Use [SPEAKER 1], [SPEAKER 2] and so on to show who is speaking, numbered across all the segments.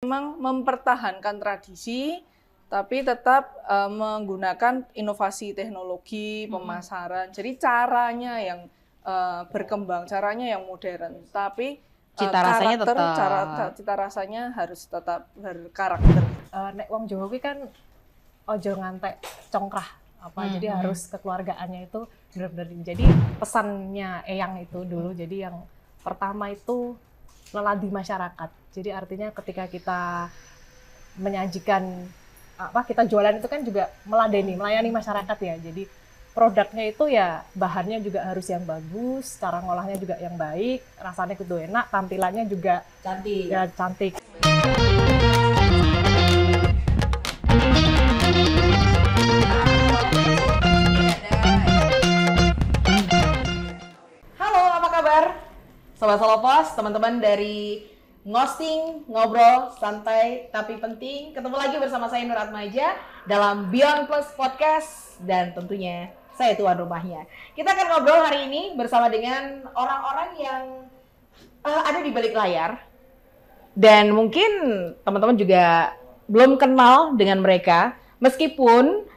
[SPEAKER 1] memang mempertahankan tradisi, tapi tetap menggunakan inovasi teknologi, pemasaran. Jadi caranya yang berkembang, caranya yang modern, tapi
[SPEAKER 2] cita rasanya
[SPEAKER 1] karakter,
[SPEAKER 2] tetap.
[SPEAKER 1] cita rasanya harus tetap berkarakter.
[SPEAKER 3] Nek wong Jawa kuwi kan ojo ngantek congkrah apa, jadi harus kekeluargaannya itu benar-benar. Jadi pesannya Eyang itu dulu, jadi yang pertama itu leladi masyarakat. Jadi artinya ketika kita menyajikan apa, kita jualan itu kan juga melayani masyarakat ya. Jadi produknya itu ya bahannya juga harus yang bagus, cara ngolahnya juga yang baik, rasanya kudu enak, tampilannya juga
[SPEAKER 2] Cantik.
[SPEAKER 3] ya cantik.
[SPEAKER 2] Halo, apa kabar? Sobat Solopos, teman-teman dari Ngosting, Ngobrol, Santai Tapi Penting. Ketemu lagi bersama saya Nur Atmaja dalam Beyond Plus Podcast. Dan tentunya saya tuan rumahnya. Kita akan ngobrol hari ini bersama dengan orang-orang yang ada di balik layar. Dan mungkin teman-teman juga belum kenal dengan mereka. Meskipun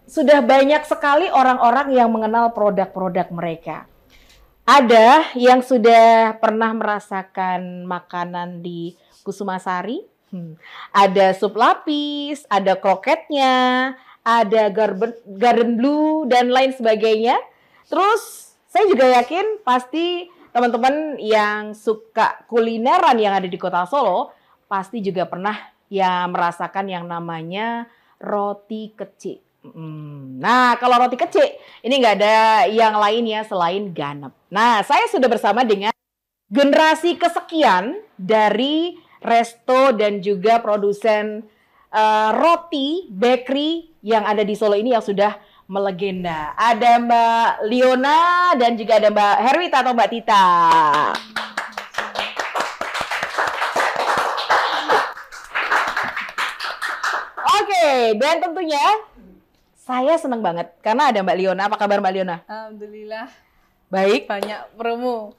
[SPEAKER 2] sudah banyak sekali orang-orang yang mengenal produk-produk mereka. Ada yang sudah pernah merasakan makanan di Kusumasari, ada sup lapis, ada kroketnya, ada garden blue, dan lain sebagainya. Terus saya juga yakin pasti teman-teman yang suka kulineran yang ada di Kota Solo pasti juga pernah ya merasakan yang namanya roti kecik. Nah, kalau roti kecik ini nggak ada yang lain ya selain ganep. Nah, saya sudah bersama dengan generasi kesekian dari resto dan juga produsen roti bakery yang ada di Solo ini yang sudah melegenda. Ada Mbak Liona dan juga ada Mbak Herwita atau Mbak Tita. Oke, dan tentunya saya senang banget karena ada Mbak Liona. Apa kabar Mbak Liona?
[SPEAKER 1] Alhamdulillah.
[SPEAKER 2] Baik.
[SPEAKER 1] Banyak promo.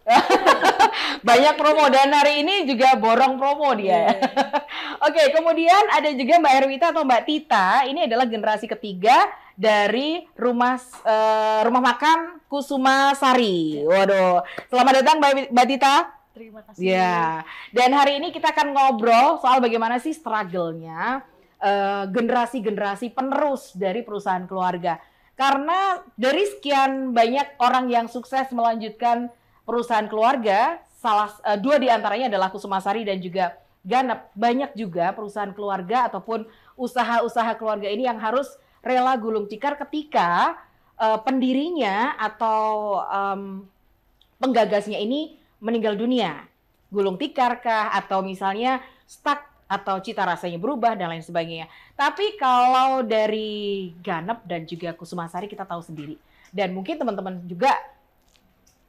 [SPEAKER 2] Banyak promo dan hari ini juga borong promo dia. Oke, kemudian ada juga Mbak Herwita atau Mbak Tita. Ini adalah generasi ketiga dari rumah makan Kusumasari. Waduh, selamat datang Mbak Tita.
[SPEAKER 3] Terima kasih.
[SPEAKER 2] Ya, dan hari ini kita akan ngobrol soal bagaimana sih struggle-nya generasi-generasi penerus dari perusahaan keluarga. Karena dari sekian banyak orang yang sukses melanjutkan perusahaan keluarga, dua di antaranya adalah Kusumasari dan juga Ganep. Banyak juga perusahaan keluarga ataupun usaha-usaha keluarga ini yang harus rela gulung tikar ketika pendirinya atau penggagasnya ini meninggal dunia. Gulung tikar kah atau misalnya stuck atau cita rasanya berubah dan lain sebagainya. Tapi kalau dari Ganep dan juga Kusumasari kita tahu sendiri. Dan mungkin teman-teman juga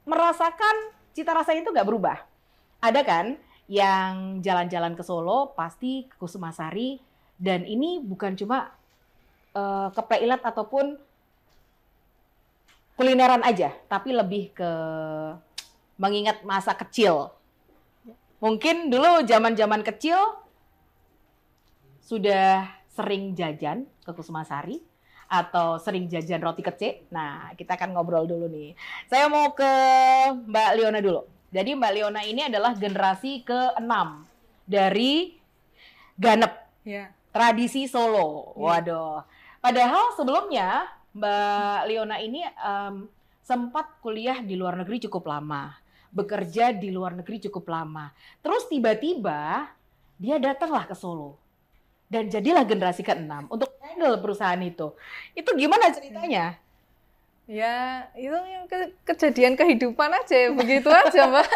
[SPEAKER 2] merasakan cita rasanya itu nggak berubah. Ada kan yang jalan-jalan ke Solo pasti ke Kusumasari, dan ini bukan cuma ke Pleilat ataupun kulineran aja, tapi lebih ke mengingat masa kecil. Mungkin dulu zaman-zaman kecil sudah sering jajan ke Kusumasari atau sering jajan roti kecik. Nah, kita akan ngobrol dulu nih. Saya mau ke Mbak Liona dulu. Jadi Mbak Liona ini adalah generasi ke-6 dari Ganep.
[SPEAKER 1] Ya.
[SPEAKER 2] Tradisi Solo. Waduh. Padahal sebelumnya Mbak Liona ini sempat kuliah di luar negeri cukup lama. Bekerja di luar negeri cukup lama. Terus tiba-tiba dia datanglah ke Solo. Dan jadilah generasi ke-6 untuk handle perusahaan itu. Itu gimana ceritanya?
[SPEAKER 1] Ya, itu yang kejadian kehidupan aja, begitu aja, Mbak.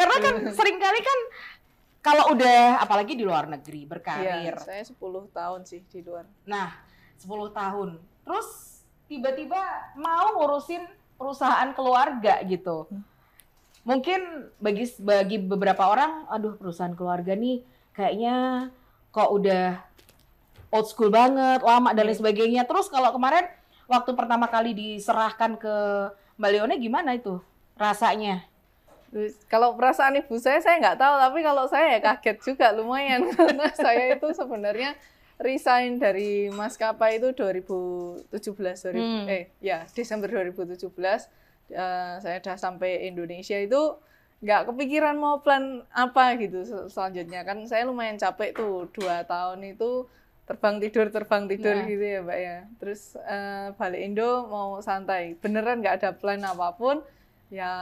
[SPEAKER 2] Karena kan seringkali kan kalau udah apalagi di luar negeri berkarir.
[SPEAKER 1] Ya, saya 10 tahun sih di luar.
[SPEAKER 2] Nah, 10 tahun. Terus tiba-tiba mau ngurusin perusahaan keluarga gitu. Mungkin bagi beberapa orang, aduh perusahaan keluarga nih kayaknya kok udah old school banget, lama dan lain sebagainya. Terus kalau kemarin waktu pertama kali diserahkan ke Mbak Liona gimana itu rasanya?
[SPEAKER 1] Terus, kalau perasaan ibu saya nggak tahu, tapi kalau saya ya kaget juga lumayan karena saya itu sebenarnya resign dari maskapai itu 2017 Desember 2017 saya udah sampai Indonesia itu nggak kepikiran mau plan apa gitu selanjutnya kan saya lumayan capek tuh 2 tahun itu terbang tidur gitu ya Mbak ya. Terus balik Indo mau santai, beneran nggak ada plan apapun ya.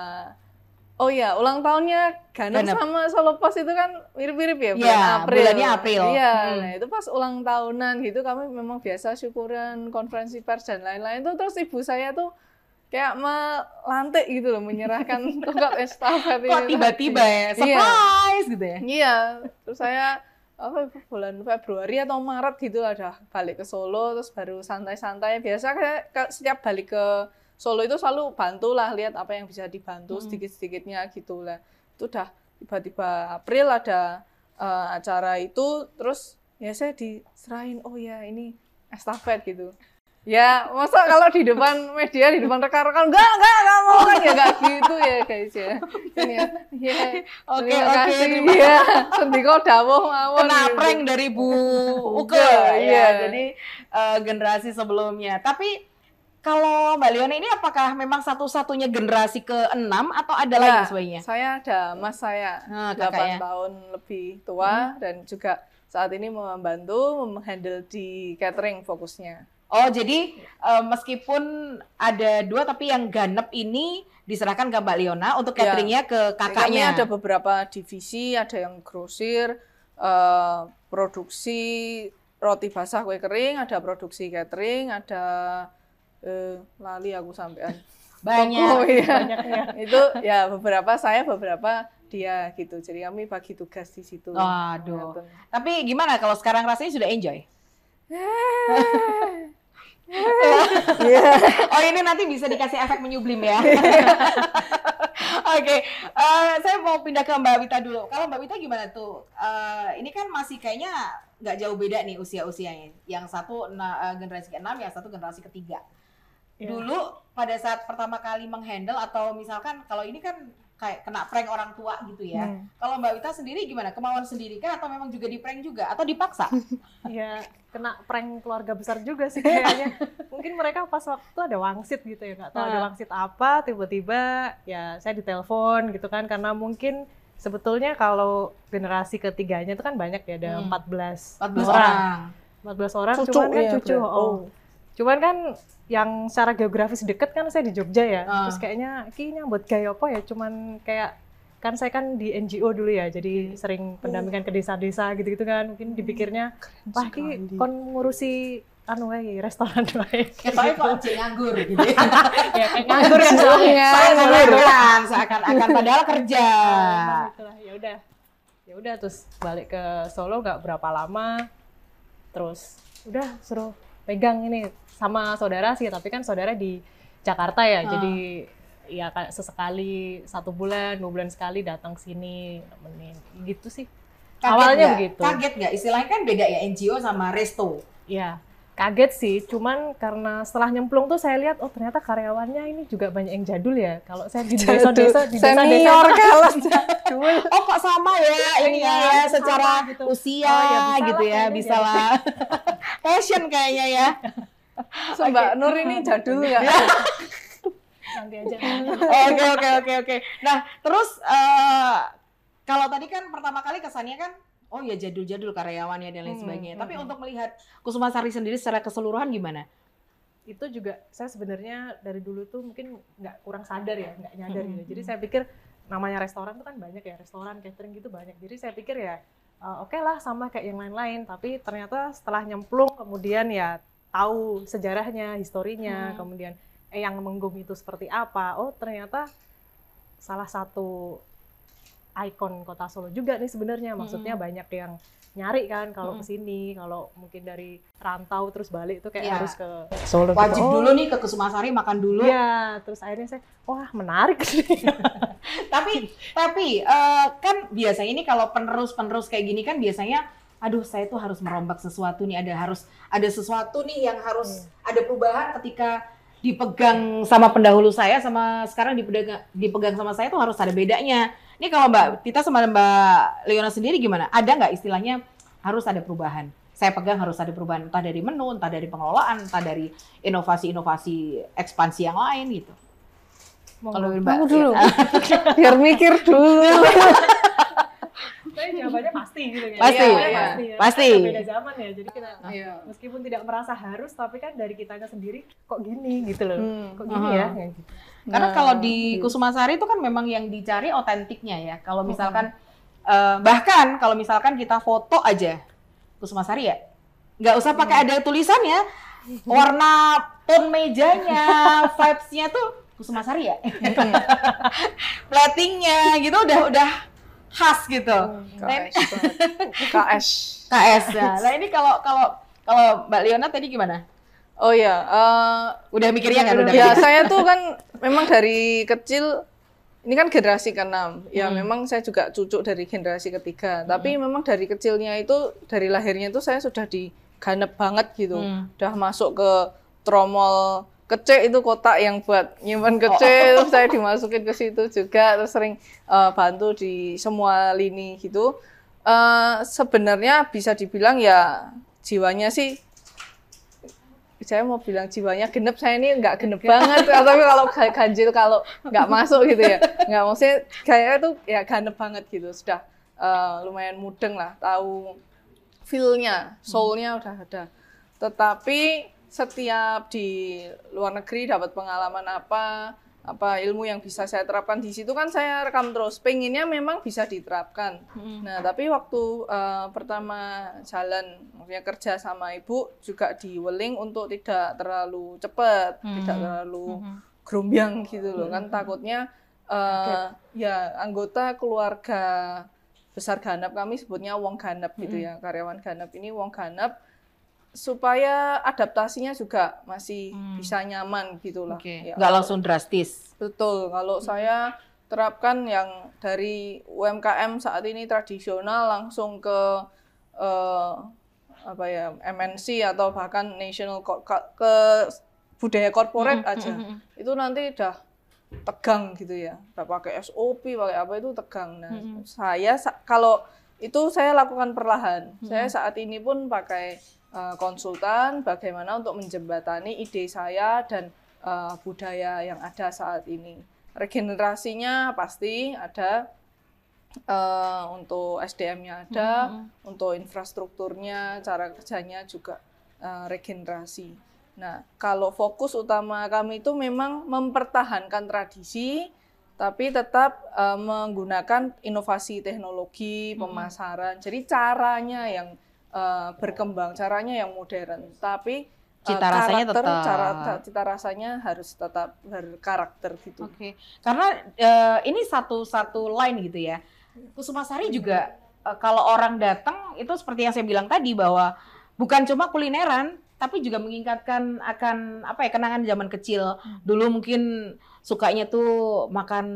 [SPEAKER 1] Oh ya, ulang tahunnya Ganep sama Solo Pos itu kan mirip-mirip ya,
[SPEAKER 2] bulannya April.
[SPEAKER 1] Iya, nah itu pas ulang tahunan gitu kami memang biasa syukuran, konferensi pers dan lain-lain tuh. Terus ibu saya tuh kayak melantik gitu loh, menyerahkan tongkat estafet ini.
[SPEAKER 2] Kok tiba-tiba ya, surprise gitu ya?
[SPEAKER 1] Iya, terus saya bulan Februari atau Maret gitu ada balik ke Solo, terus baru santai-santai. Biasa kayak setiap balik ke Solo itu selalu bantulah lihat apa yang bisa dibantu sedikit-sedikitnya gitu lah. Itu udah tiba-tiba April ada acara itu, terus ya saya diserahin, oh ya ini estafet gitu. Ya masa kalau di depan media, di depan rekan-rekan enggak mau kan ya enggak gitu ya guys ya. Ini ya.
[SPEAKER 2] Oke.
[SPEAKER 1] Ya, sendiko dawuh mawon.
[SPEAKER 2] Kena prank dari Bu Uke ya. Jadi generasi sebelumnya. Tapi kalau Mbak Leona ini apakah memang satu-satunya generasi ke-6 atau ada lagi sebagainya?
[SPEAKER 1] Saya ada mas saya 8 tahun lebih tua dan juga saat ini membantu menghandle di catering fokusnya.
[SPEAKER 2] Oh jadi meskipun ada 2 tapi yang Ganep ini diserahkan ke Mbak Leona untuk cateringnya ke kakaknya.
[SPEAKER 1] Kami ada beberapa divisi, ada yang grosir, produksi roti basah kue kering, ada produksi catering, ada lali aku sampean
[SPEAKER 2] banyaknya
[SPEAKER 1] itu ya beberapa saya beberapa dia gitu, jadi kami bagi tugas di situ.
[SPEAKER 2] Waduh. Tapi gimana kalau sekarang rasanya sudah enjoy? Oh ini nanti bisa dikasih efek menyublim ya. Oke, saya mau pindah ke Mbak Wita dulu. Kalau Mbak Wita gimana tuh? Ini kan masih kayaknya nggak jauh beda nih usia-usianya. Yang satu generasi ke-6, yang satu generasi ke-3. Dulu pada saat pertama kali menghandle atau misalkan kalau ini kan kayak kena prank orang tua gitu ya. Kalau Mbak Wita sendiri gimana? Kemauan sendiri kah atau memang juga di prank juga atau dipaksa?
[SPEAKER 3] Ya kena prank keluarga besar juga sih kayaknya. Mungkin mereka pas waktu ada wangsit gitu ya, nggak tahu ada wangsit apa, tiba-tiba ya saya ditelepon gitu kan, karena mungkin sebetulnya kalau generasi ketiganya itu kan banyak ya, ada 14 orang. 14 orang,
[SPEAKER 1] cucu,
[SPEAKER 3] cuman kan
[SPEAKER 1] ya,
[SPEAKER 3] cucu. Cuman kan yang secara geografis deket kan saya di Jogja ya. Terus kayaknya kayaknya buat gaya apa ya, cuman kayak kan saya kan di NGO dulu ya, jadi sering pendampingan ke desa-desa gitu-gitu kan. Mungkin dipikirnya wah ki kon ngurusi anu wae restoran wae.
[SPEAKER 2] Kayak kok nganggur gitu.
[SPEAKER 3] Ya kayak nganggur ya soalnya.
[SPEAKER 2] Seakan-akan padahal kerja.
[SPEAKER 3] Ya udah terus balik ke Solo nggak berapa lama. Terus udah suruh pegang ini sama saudara sih, tapi kan saudara di Jakarta ya, jadi ya kayak sesekali 1 bulan, 2 bulan sekali datang sini nemenin gitu sih. Awalnya begitu.
[SPEAKER 2] Kaget nggak? Istilahnya kan beda ya NGO sama resto.
[SPEAKER 3] Ya kaget sih, cuman karena setelah nyemplung tuh saya lihat oh ternyata karyawannya ini juga banyak yang jadul ya. Kalau saya di desa-desa
[SPEAKER 1] senior kalah jadul.
[SPEAKER 2] Oh kok sama ya ini ya secara
[SPEAKER 3] gitu.
[SPEAKER 2] Usia gitu ya, bisa lah. Passion kayaknya ya.
[SPEAKER 1] Mbak Nur ini jadul nggak?
[SPEAKER 3] Nanti aja.
[SPEAKER 2] Oke. Nah, terus kalau tadi kan pertama kali kesannya kan oh ya jadul-jadul karyawannya dan lain sebagainya. Tapi untuk melihat Kusumasari sendiri secara keseluruhan gimana?
[SPEAKER 3] Itu juga saya sebenarnya dari dulu tuh mungkin kurang sadar ya, nggak nyadar ya. Jadi saya pikir namanya restoran tuh kan banyak ya, restoran, catering gitu banyak. Jadi saya pikir ya oke lah sama kayak yang lain-lain. Tapi ternyata setelah nyemplung kemudian ya tahu sejarahnya, historinya, kemudian yang Menggong itu seperti apa. Oh ternyata salah satu ikon kota Solo juga nih sebenarnya. Maksudnya banyak yang nyari kan kalau kesini, kalau mungkin dari rantau terus balik itu kayak harus ke Solo.
[SPEAKER 2] Wajib dulu nih ke Kusumasari makan dulu.
[SPEAKER 3] Iya, terus akhirnya saya wah menarik sih.
[SPEAKER 2] tapi kan biasanya ini kalau penerus kayak gini kan biasanya aduh saya tuh harus merombak sesuatu nih, ada sesuatu nih yang harus ada perubahan ketika dipegang sama pendahulu saya sama sekarang dipegang sama saya tuh harus ada bedanya. Ini kalau Mbak Tita sama Mbak Leona sendiri gimana? Ada nggak istilahnya harus ada perubahan? Saya pegang harus ada perubahan, entah dari menu, entah dari pengelolaan, entah dari inovasi-inovasi ekspansi yang lain gitu. Kalau Mbak
[SPEAKER 1] Aku dulu, biar mikir dulu.
[SPEAKER 3] Saya jawabannya pasti gitu ya.
[SPEAKER 2] Pasti,
[SPEAKER 3] Jawabannya
[SPEAKER 2] iya.
[SPEAKER 3] pasti ya.
[SPEAKER 2] Pasti.
[SPEAKER 3] Kan beda zaman ya, jadi kita
[SPEAKER 1] Iya.
[SPEAKER 3] meskipun tidak merasa harus, tapi kan dari kitanya sendiri kok gini gitu loh. Kok gini ya? Kayak gitu.
[SPEAKER 2] Karena kalau di Kusumasari itu kan memang yang dicari otentiknya ya. Kalau misalkan bahkan kalau misalkan kita foto aja Kusumasari ya, nggak usah pakai ada tulisannya, warna tone mejanya, vibes-nya tuh Kusumasari ya. Platingnya gitu udah khas gitu.
[SPEAKER 1] KS.
[SPEAKER 2] KS ya. Nah ini kalau Mbak Leona tadi gimana?
[SPEAKER 1] Oh ya,
[SPEAKER 2] Udah mikirnya kan udah.
[SPEAKER 1] ya saya tuh kan memang dari kecil, ini kan generasi ke-6. Ya memang saya juga cucu dari generasi ketiga. Tapi memang dari kecilnya itu, dari lahirnya itu saya sudah diganep banget gitu. Udah masuk ke tromol kecek itu kotak yang buat nyimpan kecek, terus saya dimasukin ke situ juga, terus sering bantu di semua lini gitu. Sebenarnya bisa dibilang ya jiwanya sih, saya mau bilang jiwanya genep, saya ini nggak genep banget, tapi kalau ganjil kalau nggak masuk gitu ya, nggak, maksudnya kayaknya tuh ya ganep banget gitu, sudah lumayan mudeng lah, tahu feel-nya, soul-nya udah ada. Tetapi setiap di luar negeri dapat pengalaman apa ilmu yang bisa saya terapkan di situ kan saya rekam terus, pengennya memang bisa diterapkan. Nah tapi waktu pertama jalan, maksudnya kerja sama ibu juga di Weling untuk tidak terlalu cepat, tidak terlalu gerombyang gitu loh, kan takutnya ya anggota keluarga besar ganap, kami sebutnya wong ganap gitu ya, karyawan ganap ini wong ganap, supaya adaptasinya juga masih bisa nyaman gitu lah.
[SPEAKER 2] Okay.
[SPEAKER 1] Ya,
[SPEAKER 2] nggak langsung drastis.
[SPEAKER 1] Betul, kalau saya terapkan yang dari UMKM saat ini tradisional langsung ke MNC atau bahkan national ke budaya corporate aja, itu nanti udah tegang gitu ya, udah pakai SOP, pakai apa itu tegang. Nah, saya kalau itu saya lakukan perlahan. Saya saat ini pun pakai konsultan bagaimana untuk menjembatani ide saya dan budaya yang ada saat ini. Regenerasinya pasti ada, untuk SDM-nya ada, untuk infrastrukturnya, cara kerjanya juga regenerasi. Nah, kalau fokus utama kami itu memang mempertahankan tradisi, tapi tetap menggunakan inovasi teknologi, pemasaran. Jadi caranya yang berkembang, caranya yang modern, tapi
[SPEAKER 2] cita rasanya
[SPEAKER 1] cita rasanya harus tetap berkarakter gitu.
[SPEAKER 2] Oke. Karena ini satu line gitu ya. Kusumasari juga kalau orang datang itu seperti yang saya bilang tadi, bahwa bukan cuma kulineran, tapi juga mengingatkan akan kenangan zaman kecil. Dulu mungkin sukanya tuh makan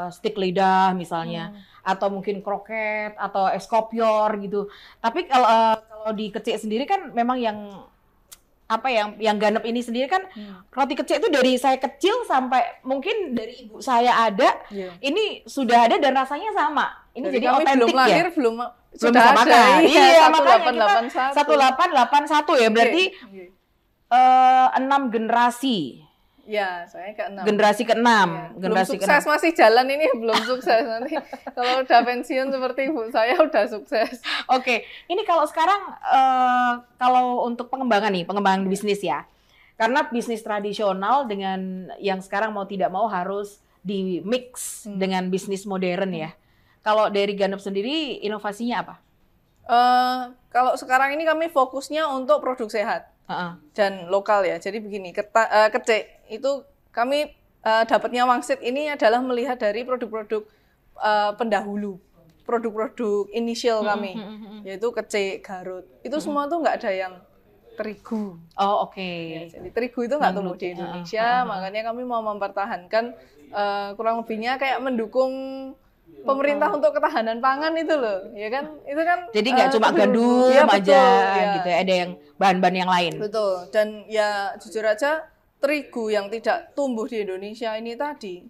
[SPEAKER 2] stik lidah misalnya, atau mungkin kroket atau es kopior gitu. Tapi kalau di Kecek sendiri kan memang yang ganep ini sendiri kan, roti kecek itu dari saya kecil sampai mungkin dari ibu saya ada, ini sudah ada dan rasanya sama. Ini jadi otentik ya.
[SPEAKER 1] Belum
[SPEAKER 2] Sudah
[SPEAKER 1] ada.
[SPEAKER 2] Iya, makanya
[SPEAKER 1] 1881
[SPEAKER 2] ya, berarti 6 generasi.
[SPEAKER 1] Ya, saya ke-6.
[SPEAKER 2] Generasi ke-6.
[SPEAKER 1] Ya,
[SPEAKER 2] Generasi
[SPEAKER 1] belum sukses, masih jalan ini belum sukses. Nanti kalau udah pensiun seperti ibu saya udah sukses.
[SPEAKER 2] Oke, ini kalau sekarang kalau untuk pengembangan bisnis ya. Karena bisnis tradisional dengan yang sekarang mau tidak mau harus di mix dengan bisnis modern ya. Kalau dari Ganep sendiri inovasinya apa?
[SPEAKER 1] Kalau sekarang ini kami fokusnya untuk produk sehat dan lokal ya. Jadi begini, Kecek itu kami dapatnya wangsit ini adalah melihat dari produk-produk pendahulu, produk-produk inisial kami, yaitu Kecek, Garut. Itu semua tuh nggak ada yang terigu.
[SPEAKER 2] Oh oke.
[SPEAKER 1] Ya, jadi terigu itu nggak tumbuh di Indonesia, makanya kami mau mempertahankan, kurang lebihnya kayak mendukung pemerintah untuk ketahanan pangan itu loh, ya kan? Itu kan.
[SPEAKER 2] Jadi nggak cuma gandum
[SPEAKER 1] ya,
[SPEAKER 2] aja
[SPEAKER 1] betul, ya.
[SPEAKER 2] gitu ya, ada yang bahan-bahan yang lain.
[SPEAKER 1] Betul. Dan ya jujur aja terigu yang tidak tumbuh di Indonesia ini tadi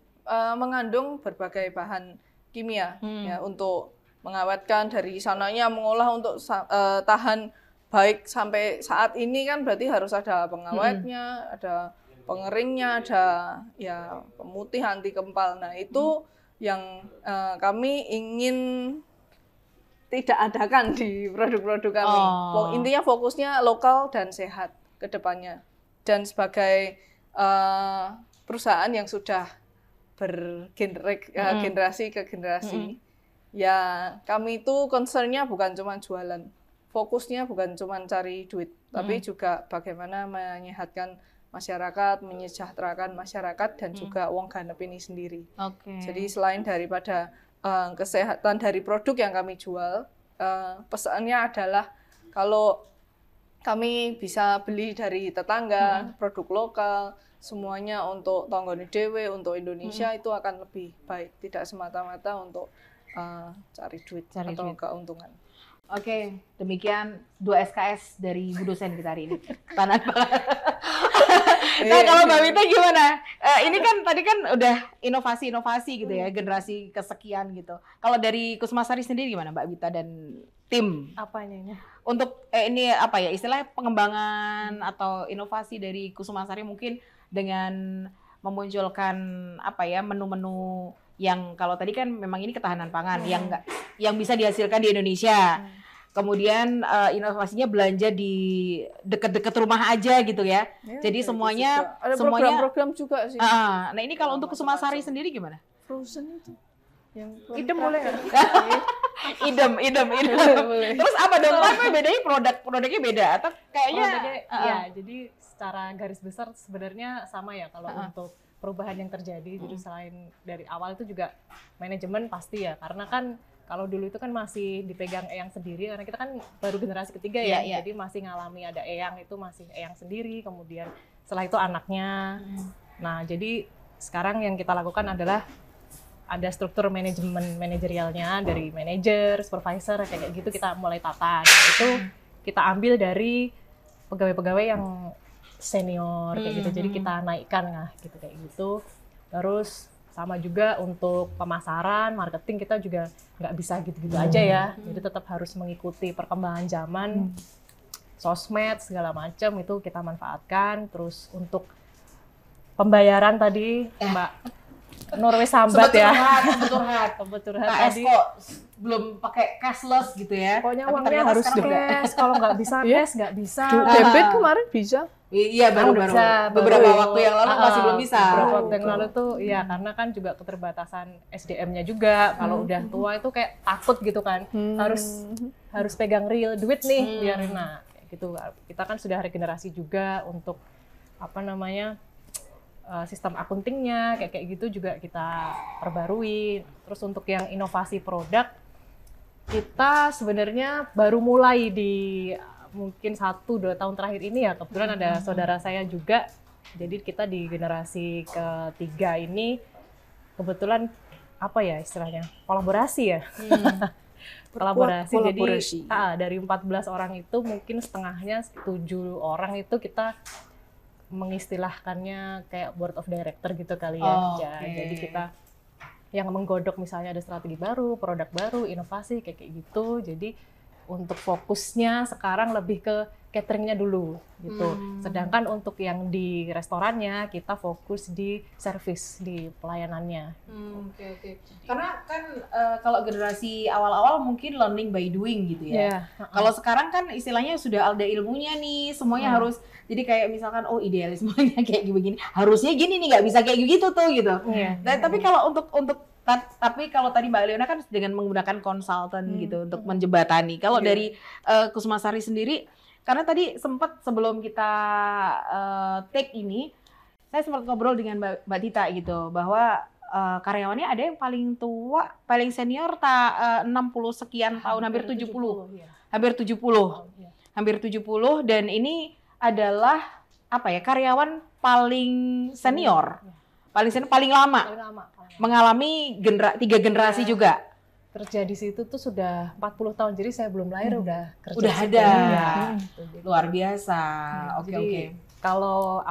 [SPEAKER 1] mengandung berbagai bahan kimia ya untuk mengawetkan, dari sananya mengolah untuk tahan baik sampai saat ini kan berarti harus ada pengawetnya, ada pengeringnya, ada ya pemutih anti kempal. Nah, itu yang kami ingin tidak adakan di produk-produk kami. Intinya fokusnya lokal dan sehat ke depannya. Dan sebagai perusahaan yang sudah generasi ke generasi, ya kami itu concern-nya bukan cuma jualan. Fokusnya bukan cuma cari duit, tapi juga bagaimana menyehatkan masyarakat, menyejahterakan masyarakat, dan juga wong ganep ini sendiri. Jadi selain daripada kesehatan dari produk yang kami jual, pesannya adalah kalau kami bisa beli dari tetangga, produk lokal, semuanya untuk tonggone dewe, untuk Indonesia itu akan lebih baik, tidak semata-mata untuk cari duit atau keuntungan.
[SPEAKER 2] Oke, demikian 2 SKS dari Bu dosen kita hari ini. Tanah. Nah, kalau Mbak Wita gimana? Ini kan tadi kan udah inovasi-inovasi gitu ya, generasi kesekian gitu. Kalau dari Kusumasari sendiri gimana Mbak Wita dan tim?
[SPEAKER 3] Apanya ini?
[SPEAKER 2] Untuk ini apa ya, istilahnya pengembangan atau inovasi dari Kusumasari mungkin dengan memunculkan apa ya, menu-menu yang kalau tadi kan memang ini ketahanan pangan yang bisa dihasilkan di Indonesia. Kemudian inovasinya belanja di dekat-dekat rumah aja gitu ya. Jadi semuanya
[SPEAKER 1] ada program-program juga sih.
[SPEAKER 2] Nah, ini kalau untuk Kusumasari sendiri gimana?
[SPEAKER 1] Frozen itu. Yang
[SPEAKER 3] idem boleh nggak?
[SPEAKER 2] idem. Terus apa dong? Apa bedanya produknya beda atau kayaknya?
[SPEAKER 3] Ya, jadi secara garis besar sebenarnya sama ya kalau untuk perubahan yang terjadi. Jadi selain dari awal itu juga manajemen pasti ya, karena kan kalau dulu itu kan masih dipegang Eyang sendiri, karena kita kan baru generasi ketiga ya, jadi masih ngalami ada Eyang itu masih Eyang sendiri, kemudian setelah itu anaknya. Nah, jadi sekarang yang kita lakukan adalah ada struktur manajerialnya dari manajer, supervisor, kayak gitu kita mulai tata. Nah, itu kita ambil dari pegawai-pegawai yang senior kayak gitu, jadi kita naikkan gitu kayak gitu. Terus sama juga untuk pemasaran, marketing kita juga nggak bisa gitu-gitu aja ya. Jadi tetap harus mengikuti perkembangan zaman, sosmed segala macam itu kita manfaatkan. Terus untuk pembayaran tadi Mbak Norway Sambat ya.
[SPEAKER 2] Kebetulan tadi kok belum pakai cashless gitu ya.
[SPEAKER 3] Pokoknya uangnya harus cash. Kalau nggak bisa cash nggak bisa.
[SPEAKER 1] Debit kemarin bisa.
[SPEAKER 2] Iya, baru beberapa waktu yang lalu masih belum bisa.
[SPEAKER 3] Beberapa waktu yang lalu tuh ya karena kan juga keterbatasan SDM-nya juga. Kalau udah tua itu kayak takut gitu kan. Harus pegang real duit nih biarin gitu. Kita kan sudah regenerasi juga untuk apa namanya? Sistem akuntingnya kayak gitu juga kita perbarui. Terus untuk yang inovasi produk kita sebenarnya baru mulai di mungkin 1-2 tahun terakhir ini ya, kebetulan ada saudara saya juga, jadi kita di generasi ketiga ini kebetulan apa ya istilahnya kolaborasi ya. Kolaborasi. Jadi dari 14 orang itu mungkin setengahnya 7 orang itu kita mengistilahkannya kayak board of director gitu kali ya. Jadi kita yang menggodok misalnya ada strategi baru, produk baru, inovasi kayak gitu. Jadi untuk fokusnya sekarang lebih ke cateringnya dulu gitu. Sedangkan untuk yang di restorannya kita fokus di service, di pelayanannya.
[SPEAKER 2] Oke. Karena kan kalau generasi awal-awal mungkin learning by doing gitu ya. Kalau sekarang kan istilahnya sudah ada ilmunya nih, semuanya harus jadi kayak misalkan idealismenya kayak begini, harusnya gini nih, nggak bisa kayak gitu tuh gitu. Tapi kalau tapi kalau tadi Mbak Leona kan dengan menggunakan konsultan gitu untuk menjembatani. Kalau dari Kusumasari sendiri, karena tadi sempat sebelum kita take ini, saya sempat ngobrol dengan Mbak Tita gitu, bahwa karyawannya ada yang paling tua, paling senior 60 sekian tahun, hampir 70. Hampir 70 dan ini adalah apa ya, karyawan paling senior. Paling lama. Mengalami 3 generasi juga.
[SPEAKER 3] Kerja di situ tuh sudah 40 tahun, jadi saya belum lahir udah kerja.
[SPEAKER 2] Udah ada. Luar biasa. Oke.
[SPEAKER 3] Kalau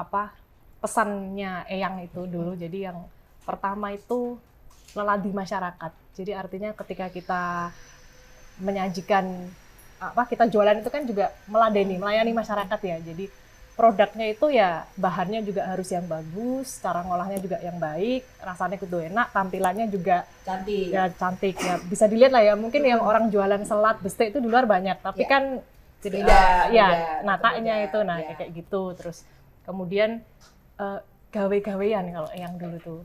[SPEAKER 3] pesannya Eyang itu dulu. Jadi yang pertama itu leladi masyarakat. Jadi artinya ketika kita menyajikan kita jualan itu kan juga melayani masyarakat ya. Jadi produknya itu ya bahannya juga harus yang bagus, cara ngolahnya juga yang baik, rasanya kudu enak, tampilannya juga cantik ya. Bisa dilihat lah ya, mungkin yang orang jualan selat bestek itu di luar banyak, tapi kan natanya itu kayak gitu. Terus kemudian gawe-gawean kalau yang dulu tuh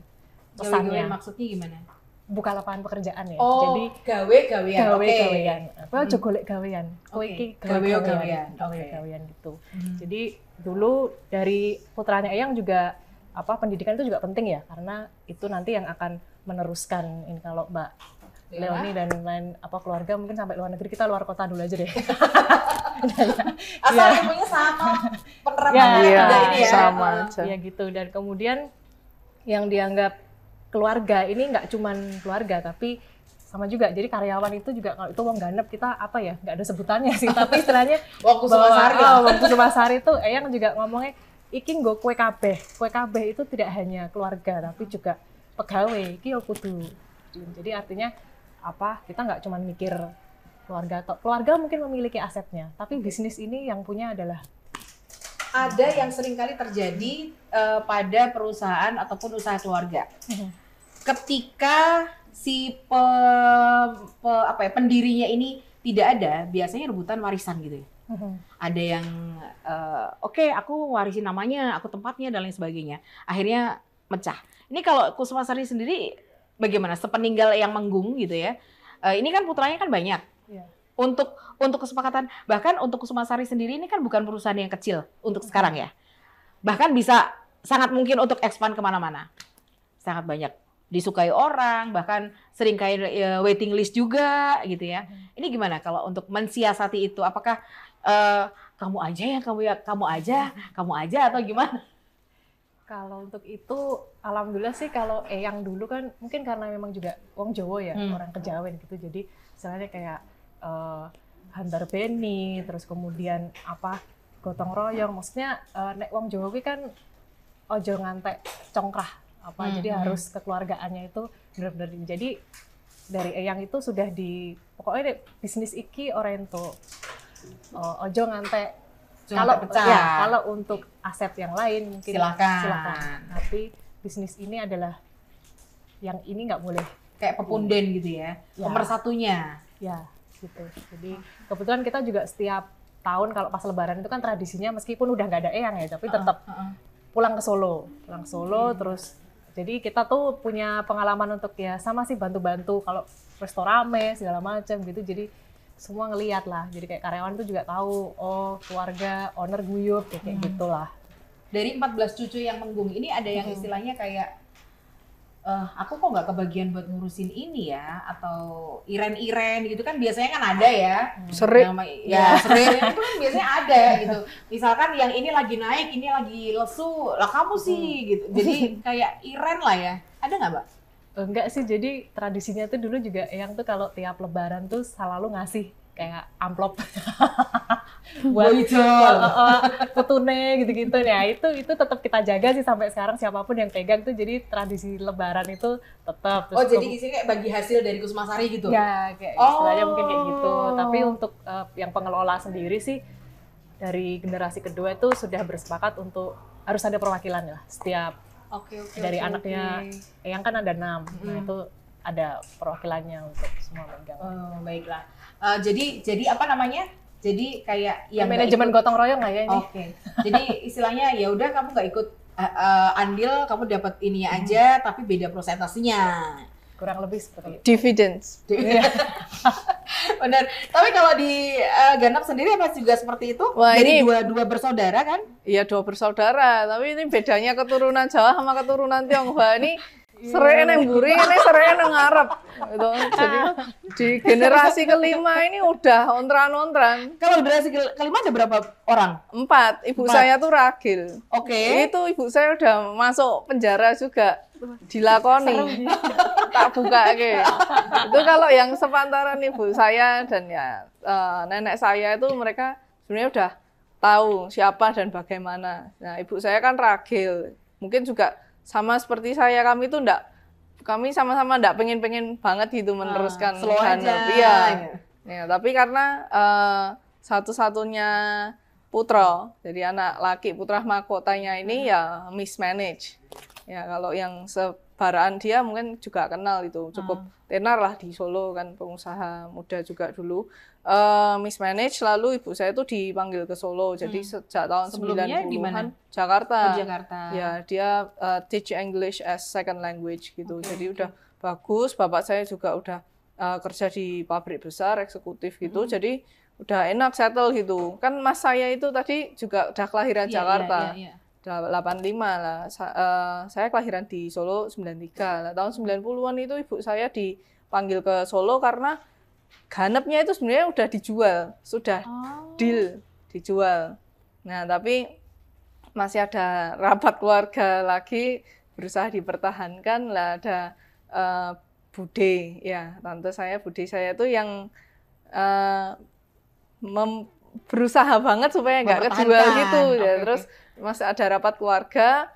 [SPEAKER 3] pesannya.
[SPEAKER 2] Gawe-gawean maksudnya gimana?
[SPEAKER 3] Buka lapangan pekerjaan ya.
[SPEAKER 2] Oh,
[SPEAKER 3] jadi gawe-gawean. Apa aja golek gawean. Kowe iki gawe-gawean gitu. Jadi dulu dari putranya Eyang juga pendidikan itu juga penting ya, karena itu nanti yang akan meneruskan ini. Kalau Mbak Leoni dan lain keluarga mungkin sampai luar negeri, kita luar kota dulu aja deh.
[SPEAKER 2] Asal ilmunya sama, penerapan ini ya.
[SPEAKER 1] Sama aja.
[SPEAKER 3] Ya gitu. Dan kemudian yang dianggap keluarga ini nggak cuman keluarga, tapi sama juga. Jadi karyawan itu juga, kalau itu wong ganep kita nggak ada sebutannya sih, tapi istilahnya
[SPEAKER 2] Wong
[SPEAKER 3] Kusumasari itu Eyang juga ngomongnya iki nggo kue kabeh. Kue kabeh itu tidak hanya keluarga tapi juga pegawai. Iki yo kudu. Jadi artinya kita nggak cuman mikir keluarga. Keluarga mungkin memiliki asetnya, tapi bisnis ini yang punya adalah
[SPEAKER 2] ada yang seringkali terjadi pada perusahaan ataupun usaha keluarga. Ketika si pendirinya ini tidak ada, biasanya rebutan warisan gitu ya. Ada yang aku warisin namanya, aku tempatnya dan lain sebagainya. Akhirnya mecah. Ini kalau Kusumasari sendiri bagaimana? Sepeninggal Eyang Menggung gitu ya. Ini kan putranya kan banyak. Yeah. Untuk kesepakatan, bahkan untuk Kusumasari sendiri ini kan bukan perusahaan yang kecil untuk sekarang ya. Bahkan bisa sangat mungkin untuk expand kemana-mana. Sangat banyak disukai orang, bahkan sering kayak waiting list juga gitu ya. Ini gimana kalau untuk mensiasati itu? Apakah kamu aja atau gimana?
[SPEAKER 3] Kalau untuk itu, alhamdulillah sih kalau Eyang dulu kan mungkin karena memang juga wong Jawa ya, orang Kejawen gitu. Jadi misalnya kayak hantar beni, terus kemudian gotong royong. Maksudnya nek wong Jawa kuwi kan ojo ngantek congkrah jadi harus kekeluargaannya itu benar-benar. Jadi dari Eyang itu sudah pokoknya bisnis iki orento ojo ngantek. Kalau untuk aset yang lain mungkin silakan. Tapi bisnis ini adalah yang ini nggak boleh
[SPEAKER 2] kayak pepunden gitu ya. Pemersatunya.
[SPEAKER 3] Ya, gitu. Jadi kebetulan kita juga setiap tahun kalau pas Lebaran itu kan tradisinya meskipun udah nggak ada Eyang ya, tapi tetap pulang ke Solo, terus. Jadi kita tuh punya pengalaman untuk ya sama sih bantu-bantu kalau restoran rame segala macam gitu. Jadi semua ngelihat lah. Jadi kayak karyawan tuh juga tahu, keluarga owner guyup kayak gitulah.
[SPEAKER 2] Dari 14 cucu yang Menggung ini ada yang istilahnya kayak aku kok nggak kebagian buat ngurusin ini ya, atau iren-iren gitu kan biasanya kan ada ya.
[SPEAKER 1] Serik.
[SPEAKER 2] Serik itu kan biasanya ada gitu. Misalkan yang ini lagi naik, ini lagi lesu, lah kamu sih gitu. Jadi kayak iren lah ya. Ada nggak, Mbak?
[SPEAKER 3] Enggak sih, jadi tradisinya tuh dulu juga Eyang tuh kalau tiap Lebaran tuh selalu ngasih kayak amplop buat putune gitu-gitu ya. Itu tetap kita jaga sih sampai sekarang, siapapun yang pegang tuh. Jadi tradisi Lebaran itu tetap.
[SPEAKER 2] Jadi isinya kayak bagi hasil dari Kusumasari gitu?
[SPEAKER 3] Ya, kayak istilahnya mungkin kayak gitu. Tapi untuk yang pengelola sendiri sih dari generasi kedua itu sudah bersepakat untuk harus ada perwakilan lah setiap dari anaknya. Eyang kan ada 6, nah itu ada perwakilannya untuk semua megang.
[SPEAKER 2] Baiklah. Jadi apa namanya? Jadi kayak yang
[SPEAKER 3] manajemen gotong royong nggak ya ini?
[SPEAKER 2] Jadi istilahnya ya udah kamu nggak ikut andil, kamu dapat ininya aja, tapi beda prosentasenya.
[SPEAKER 3] Kurang lebih seperti itu.
[SPEAKER 1] Dividends.
[SPEAKER 2] Benar. Tapi kalau di Ganap sendiri apa juga seperti itu?
[SPEAKER 1] Wah,
[SPEAKER 2] jadi
[SPEAKER 1] ini
[SPEAKER 2] dua bersaudara kan?
[SPEAKER 1] Iya, 2 bersaudara. Tapi ini bedanya keturunan Jawa sama keturunan Tionghoa ini. Serene yang buri, ini serene yang ngarep. Gitu. Jadi di generasi kelima ini udah ontran-ontran.
[SPEAKER 2] Kalau generasi kelima ada berapa orang?
[SPEAKER 1] 4. Ibu saya tuh ragil. Itu ibu saya udah masuk penjara juga. Dilakoni. Tak buka itu kalau yang sepantaran ibu saya dan ya nenek saya itu mereka sebenarnya udah tahu siapa dan bagaimana. Nah, ibu saya kan ragil. mungkin juga sama seperti saya, kami sama-sama ndak pengen banget gitu meneruskan
[SPEAKER 2] slow aja.
[SPEAKER 1] Ganep. Iya. Ya, tapi karena satu-satunya putra, jadi anak laki putra mahkotanya ini ya mismanage. Ya kalau yang sebaraan dia mungkin juga kenal itu, cukup tenar lah di Solo kan, pengusaha muda juga dulu. Mismanage, lalu ibu saya itu dipanggil ke Solo, jadi sejak tahun
[SPEAKER 2] Sebelumnya
[SPEAKER 1] 90-an Jakarta.
[SPEAKER 2] Jakarta.
[SPEAKER 1] Ya dia teach English as second language gitu, jadi udah bagus. Bapak saya juga udah kerja di pabrik besar eksekutif gitu, jadi udah enak settle gitu. Kan mas saya itu tadi juga udah kelahiran Jakarta, udah 85 lah. Saya kelahiran di Solo 93 lah. Tahun 90-an itu ibu saya dipanggil ke Solo karena ganepnya itu sebenarnya udah dijual, sudah deal dijual. Nah tapi masih ada rapat keluarga lagi berusaha dipertahankan lah, ada Bude, ya tante saya, Bude saya itu yang berusaha banget supaya nggak kejual gitu. Ya, terus masih ada rapat keluarga,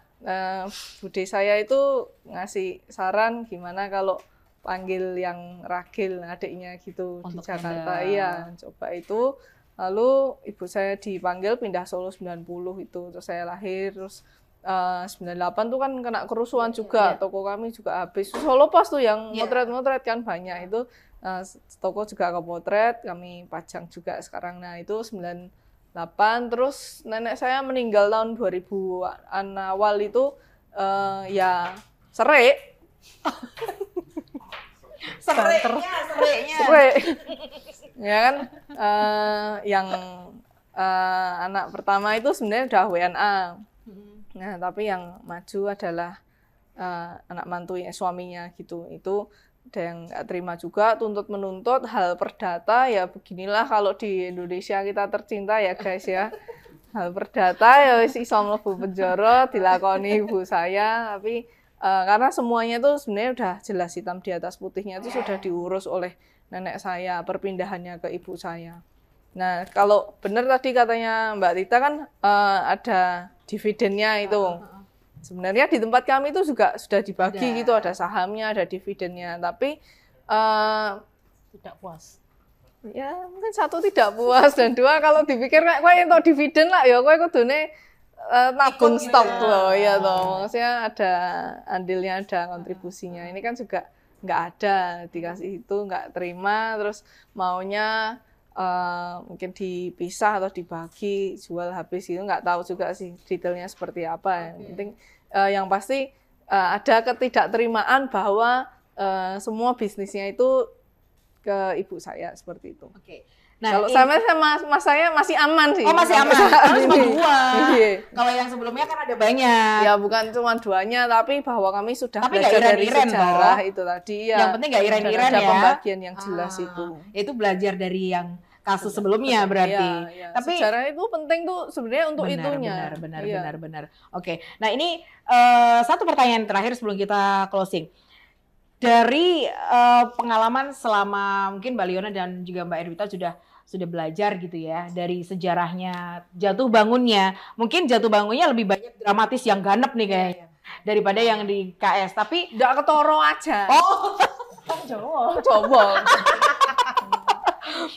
[SPEAKER 1] Bude saya itu ngasih saran gimana kalau panggil yang ragil adiknya gitu untuk di Jakarta. Iya, coba itu. Lalu ibu saya dipanggil pindah Solo 90 itu, terus saya lahir, terus 98 tuh kan kena kerusuhan juga, toko kami juga habis. Solo Pos tuh yang motret-motret kan banyak itu, toko juga kepotret, kami pajang juga sekarang. Nah itu 98, terus nenek saya meninggal tahun 2000-an awal itu, ya serik. Serik. Ya kan, yang anak pertama itu sebenarnya udah WNA. Nah, tapi yang maju adalah anak mantunya suaminya gitu. Itu ada yang nggak terima juga, tuntut-menuntut hal perdata. Ya beginilah kalau di Indonesia kita tercinta ya guys ya. Hal perdata ya wis iso mlebu penjara dilakoni ibu saya, tapi karena semuanya itu sebenarnya udah jelas hitam di atas putihnya, itu sudah diurus oleh nenek saya, perpindahannya ke ibu saya. Nah, kalau benar tadi katanya Mbak Tita kan ada dividennya itu. Sebenarnya di tempat kami itu juga sudah dibagi gitu, ada sahamnya, ada dividennya, tapi
[SPEAKER 3] tidak puas.
[SPEAKER 1] Ya, mungkin satu tidak puas, dan dua kalau dipikir kayak kowe entuk dividen lah ya kowe kudune nabung stok loh ya toh. Maksudnya ada andilnya, ada kontribusinya. Ini kan juga nggak ada, dikasih itu nggak terima, terus maunya mungkin dipisah atau dibagi, jual habis itu nggak tahu juga sih detailnya seperti apa. Yang penting yang pasti ada ketidakterimaan bahwa semua bisnisnya itu ke ibu saya seperti itu. Nah, kalau sama mas saya masih aman sih.
[SPEAKER 2] Oh masih aman, harus cuma 2. Kalau yang sebelumnya kan ada banyak.
[SPEAKER 1] Ya bukan cuma 2-nya, tapi bahwa kami sudah belajar dari sejarah itu tadi. Ya,
[SPEAKER 2] yang penting nggak iren-iren ya.
[SPEAKER 1] Ada pembagian yang jelas itu.
[SPEAKER 2] Itu belajar dari yang kasus sebelumnya berarti.
[SPEAKER 1] Ya.
[SPEAKER 2] Tapi
[SPEAKER 1] sejarah itu penting tuh sebenarnya untuk itunya.
[SPEAKER 2] Benar. Oke. Nah ini satu pertanyaan terakhir sebelum kita closing. Dari pengalaman selama mungkin Mbak Liona dan juga Mbak Erwita sudah belajar gitu ya dari sejarahnya jatuh bangunnya. Mungkin jatuh bangunnya lebih banyak dramatis yang ganep nih kayaknya daripada yang di KS. Tapi
[SPEAKER 1] nggak ketoro aja.
[SPEAKER 2] Oh,
[SPEAKER 1] coba.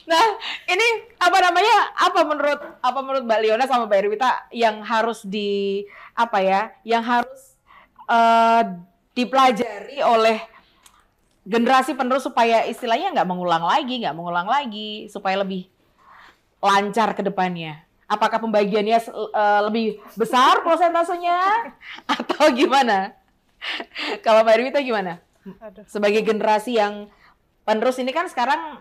[SPEAKER 2] Nah, ini apa namanya? Apa menurut Mbak Liona sama Mbak Erwita yang harus yang harus dipelajari oleh generasi penerus supaya istilahnya nggak mengulang lagi, supaya lebih lancar ke depannya. Apakah pembagiannya lebih besar prosentasenya atau gimana? Kalau Mbak Erwita gimana? Sebagai generasi yang penerus ini kan sekarang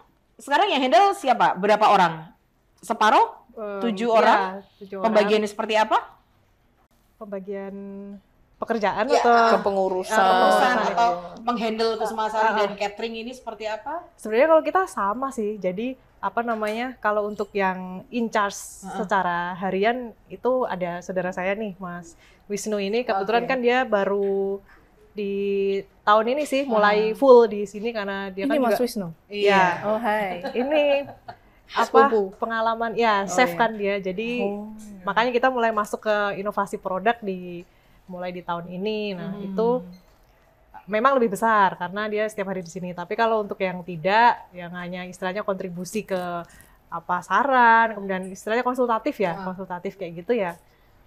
[SPEAKER 2] yang handle siapa? Berapa orang? Separuh? 7 orang? Ya, 7 orang. Pembagiannya seperti apa?
[SPEAKER 3] Pembagian pekerjaan
[SPEAKER 2] ya,
[SPEAKER 3] atau
[SPEAKER 2] kepengurusan atau menghandle Kusumasari dan catering ini seperti apa?
[SPEAKER 3] Sebenarnya kalau kita sama sih. Jadi kalau untuk yang in charge secara harian itu ada saudara saya nih, Mas Wisnu ini. Kebetulan kan dia baru di tahun ini sih mulai full di sini karena dia
[SPEAKER 1] ini
[SPEAKER 3] kan
[SPEAKER 1] Mas
[SPEAKER 3] juga,
[SPEAKER 1] Wisnu.
[SPEAKER 3] Iya.
[SPEAKER 1] Oh hai.
[SPEAKER 3] Ini pengalaman chef kan dia. Jadi makanya kita mulai masuk ke inovasi produk di mulai di tahun ini. Nah, itu memang lebih besar karena dia setiap hari di sini. Tapi kalau untuk yang tidak, yang hanya istilahnya kontribusi ke saran, kemudian istilahnya konsultatif ya, konsultatif kayak gitu ya,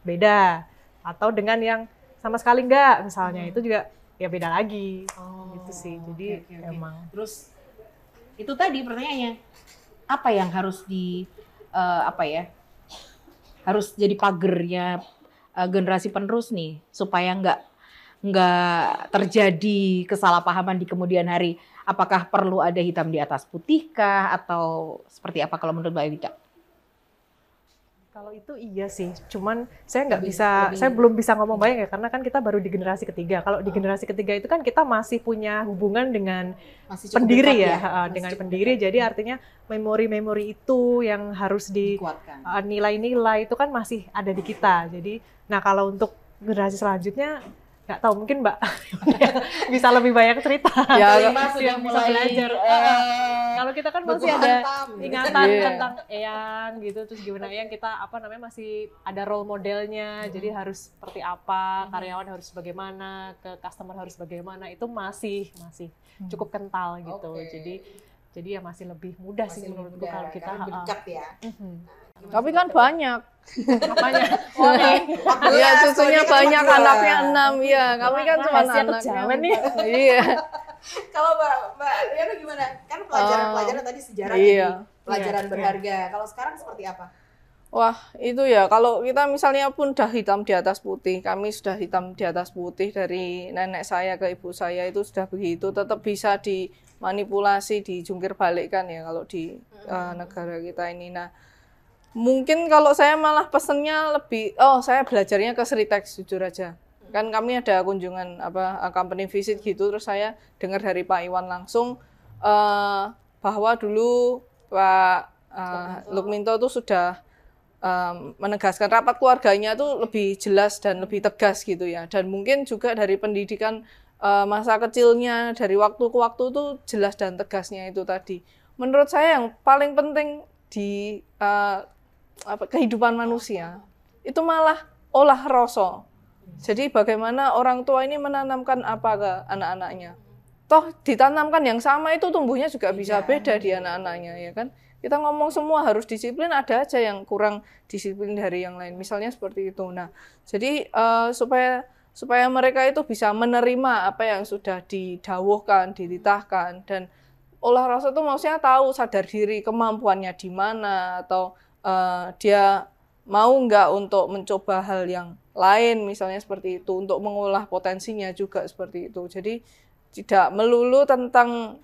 [SPEAKER 3] beda. Atau dengan yang sama sekali enggak, misalnya itu juga ya beda lagi, gitu sih. Jadi emang.
[SPEAKER 2] Terus itu tadi pertanyaannya, apa yang harus harus jadi pagernya generasi penerus nih supaya nggak terjadi kesalahpahaman di kemudian hari. Apakah perlu ada hitam di atas putih kah atau seperti apa kalau menurut Mbak Ewika?
[SPEAKER 3] Kalau itu iya sih, cuman saya belum bisa ngomong banyak ya karena kan kita baru di generasi ketiga. Kalau di generasi ketiga itu kan kita masih punya hubungan dengan pendiri ya, dengan pendiri. Jadi artinya memori-memori itu yang harus dikuatkan, nilai-nilai itu kan masih ada di kita. Jadi, nah kalau untuk generasi selanjutnya nggak tahu, mungkin Mbak bisa lebih banyak cerita.
[SPEAKER 2] Ya,
[SPEAKER 3] sudah bisa belajar. Kalau kita kan masih ada ingatan tentang Eyang gitu, terus gimana Eyang kita masih ada role modelnya, jadi harus seperti apa, karyawan harus bagaimana, ke customer harus bagaimana, itu masih cukup kental gitu. Jadi ya masih lebih mudah sih menurutku kalau kita
[SPEAKER 4] dekat ya.
[SPEAKER 1] Tapi kan banyak.
[SPEAKER 3] Apanya?
[SPEAKER 1] Iya, cucunya banyak, anaknya 6. Iya, kami kan cuma anaknya. Iya.
[SPEAKER 4] Kalau Mbak Riana gimana? Kan pelajaran tadi sejarah jadi pelajaran berharga. Kalau sekarang seperti apa?
[SPEAKER 1] Wah, itu ya, kalau kita misalnya pun udah hitam di atas putih, kami sudah hitam di atas putih dari nenek saya ke ibu saya itu sudah begitu, tetap bisa dimanipulasi, dijungkir balikkan ya kalau di negara kita ini. Nah, mungkin kalau saya malah pesennya lebih, saya belajarnya ke Sritex jujur aja. Kan kami ada kunjungan company visit gitu, terus saya dengar dari Pak Iwan langsung bahwa dulu Pak Lukminto itu sudah menegaskan rapat keluarganya itu lebih jelas dan lebih tegas gitu ya. Dan mungkin juga dari pendidikan masa kecilnya, dari waktu ke waktu itu jelas dan tegasnya itu tadi. Menurut saya yang paling penting di kehidupan manusia itu malah olah rasa. Jadi bagaimana orang tua ini menanamkan apa ke anak-anaknya. Toh ditanamkan yang sama itu tumbuhnya juga bisa beda di anak-anaknya ya kan. Kita ngomong semua harus disiplin, ada aja yang kurang disiplin dari yang lain. Misalnya seperti itu. Nah, jadi supaya mereka itu bisa menerima apa yang sudah didawuhkan, dititahkan, dan olah rasa itu maksudnya tahu sadar diri kemampuannya di mana, atau dia mau nggak untuk mencoba hal yang lain, misalnya seperti itu, untuk mengolah potensinya juga seperti itu. Jadi tidak melulu tentang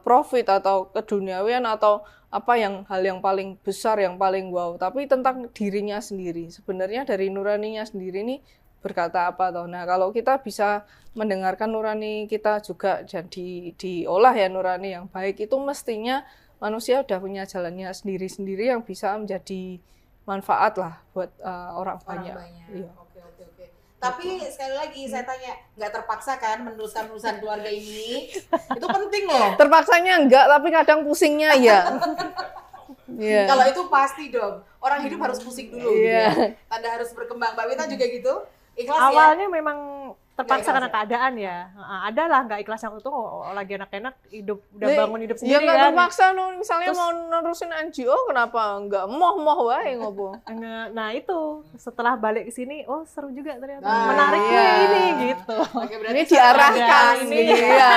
[SPEAKER 1] profit atau keduniawian atau hal yang paling besar, yang paling wow, tapi tentang dirinya sendiri. Sebenarnya dari nuraninya sendiri ini berkata apa toh. Nah, kalau kita bisa mendengarkan nurani kita juga dan diolah ya nurani yang baik, itu mestinya manusia udah punya jalannya sendiri-sendiri yang bisa menjadi manfaat lah buat orang banyak. Iya.
[SPEAKER 4] Oke. Tapi sekali lagi saya tanya, nggak terpaksa kan meneruskan urusan keluarga ini? Itu penting loh.
[SPEAKER 1] Terpaksanya enggak, tapi kadang pusingnya ya. Yeah.
[SPEAKER 4] Kalau itu pasti dong. Orang hidup harus pusing dulu. Gitu ya. Tanda harus berkembang. Mbak Wita juga gitu? Ikhlas
[SPEAKER 3] awalnya
[SPEAKER 4] ya?
[SPEAKER 3] Memang terpaksa karena keadaan ya. Ada lah nggak ikhlas yang itu lagi enak-enak hidup, udah bangun hidup sendiri
[SPEAKER 1] ya nggak
[SPEAKER 3] kan.
[SPEAKER 1] Terpaksa misalnya terus, mau nerusin NGO kenapa nggak moh wae ngopo.
[SPEAKER 3] Nah itu setelah balik ke sini, seru juga ternyata. Menarik ini gitu.
[SPEAKER 4] Oke,
[SPEAKER 1] ini diarahkan ini ya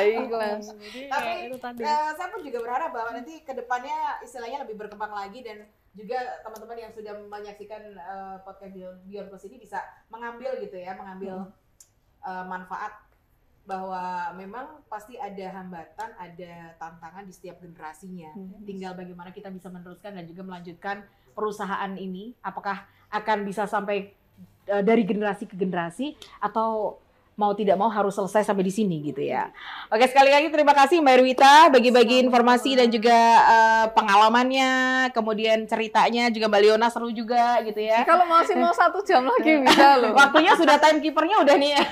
[SPEAKER 1] ikhlas.
[SPEAKER 4] Tapi itu tadi. Saya pun juga berharap bahwa nanti kedepannya istilahnya lebih berkembang lagi, dan juga teman-teman yang sudah menyaksikan podcast Beyond Plus ini bisa mengambil manfaat bahwa memang pasti ada hambatan, ada tantangan di setiap generasinya. Tinggal bagaimana kita bisa meneruskan dan juga melanjutkan
[SPEAKER 2] perusahaan ini. Apakah akan bisa sampai dari generasi ke generasi, atau mau tidak mau harus selesai sampai di sini gitu ya. Oke, sekali lagi terima kasih Mbak Irwita bagi-bagi informasi dan juga pengalamannya, kemudian ceritanya juga Mbak Leona seru juga gitu ya.
[SPEAKER 1] Kalau masih mau 1 jam lagi bisa loh.
[SPEAKER 2] Waktunya sudah timekeepernya udah nih ya.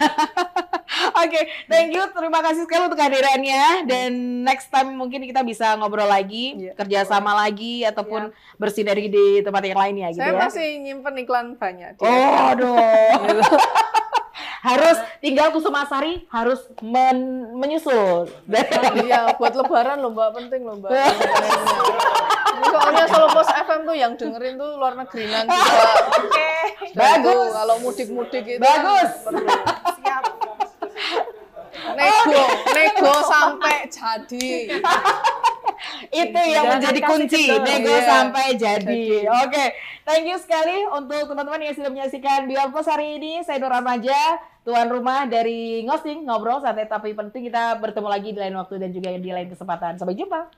[SPEAKER 2] Oke, thank you, terima kasih sekali untuk kehadirannya dan next time mungkin kita bisa ngobrol lagi, kerjasama lagi ataupun bersinergi di tempat yang lainnya gitu
[SPEAKER 1] Saya
[SPEAKER 2] ya.
[SPEAKER 1] masih nyimpen iklan banyak.
[SPEAKER 2] Oh, aduh. Harus tinggal Kusumasari harus menyusul.
[SPEAKER 1] Iya, buat lebaran loh Mbak, penting loh Mbak. Soalnya Solo Pos FM tuh yang dengerin tuh luar negerinan juga.
[SPEAKER 4] Oke.
[SPEAKER 2] Bagus.
[SPEAKER 1] Kalau mudik-mudik itu
[SPEAKER 2] Bagus.
[SPEAKER 1] perlu.
[SPEAKER 4] Siap.
[SPEAKER 1] Nego sampai jadi.
[SPEAKER 2] Itu yang menjadi kunci, nego
[SPEAKER 1] Iya.
[SPEAKER 2] sampai jadi. Oke, thank you sekali untuk teman-teman yang sudah menyaksikan Beyond Post hari ini. Saya Nur Ramaja, tuan rumah dari Ngosing, ngobrol santai tapi penting. Kita bertemu lagi di lain waktu dan juga di lain kesempatan. Sampai jumpa.